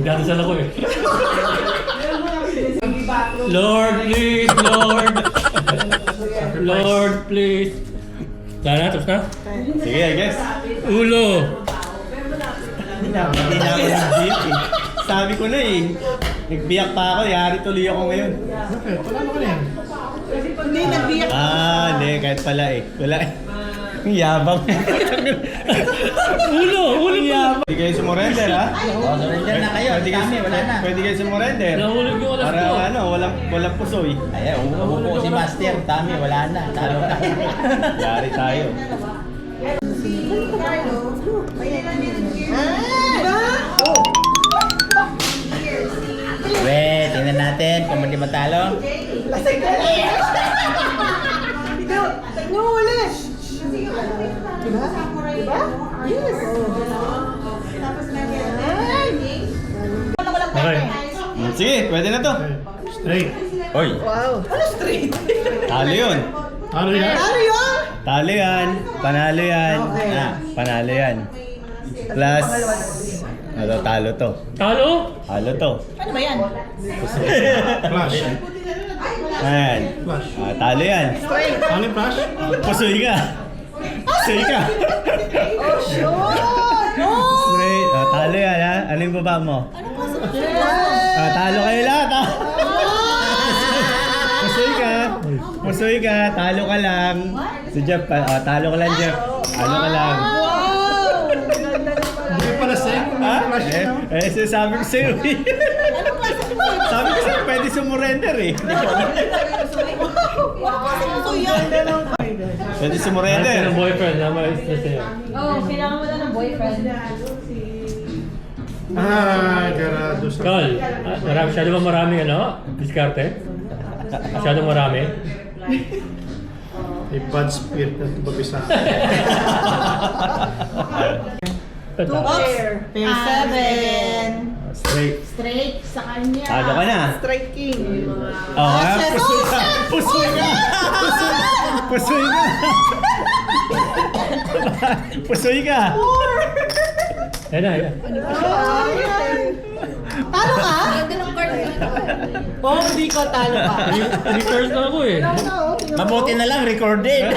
Nagdadasal ako eh. Lord, please, Lord. Lord, please. Sana, tapos na? Sige, I guess. Ulo. Hindi na ako nagbiyak eh. Sabi ko na eh. Nagbiyak pa ako, yari tuloy ako ngayon. Bakit? Wala mo ka na yan. Hindi, nagbiyak. Hindi, kahit pala eh. Wala eh. Ang yabang. Ulo Yabang. Pwede kayo sumurrender ha? Surrender na kayo. Kami, wala na. Pwede kayo sumurrender. Nahulog yung alas Para ko. walang pusoy. Ayan, umupo si Master. Kami, wala na. Talo na. Yari tayo. Wait, tingnan natin kung hindi matalo. Lasing ka na. Ikaw, nahuli. Diba? Diba? Yes. Okay. Sige, pwede na to. Straight. Hoy, Wow. Ano straight? talo yun. Ano yan? Ano yun? Talo yan. Panalo yan. Okay. Panalo yan. Plus, talo to. Talo? Talo to. Ano ba yan? Flash. Ayan. Flash. Talo yan. Straight. Ano yung flash? Pusoy ka. Pusoy ka. Oh, sure. Straight. Talo yan ha. Ano yung baba mo? Talo kayo lahat ha. Pusoy ka. Pusoy ka. Talo ka lang. Si Jeff. Talo ka lang Jeff. Talo ka lang. Wow. Hindi pala sa'yo. Ha? Flash yun. Sabi ko sa'yo eh. Sabi ko sa'yo, pwede sumurrender eh. Pwede Hanap sumurrender. ka ng boyfriend na mais na sa'yo. Oo, kailangan mo na ng boyfriend. Garado sa... Tol, masyado ba maraming diskarte? Masyadong marami? May bad spirit na tumabi sa akin. Ito. Pair. Pair 7. Straight. Straight sa kanya. Talo ka na. Straight king. Pusoy ka. Pusoy ka. Pusoy ka. Pusoy ka. Ayan na, ayan. Talo ka? Ganda ng card dito. Oh, hindi ko talo ka. Returns na ako eh. Mabuti na lang, recorded.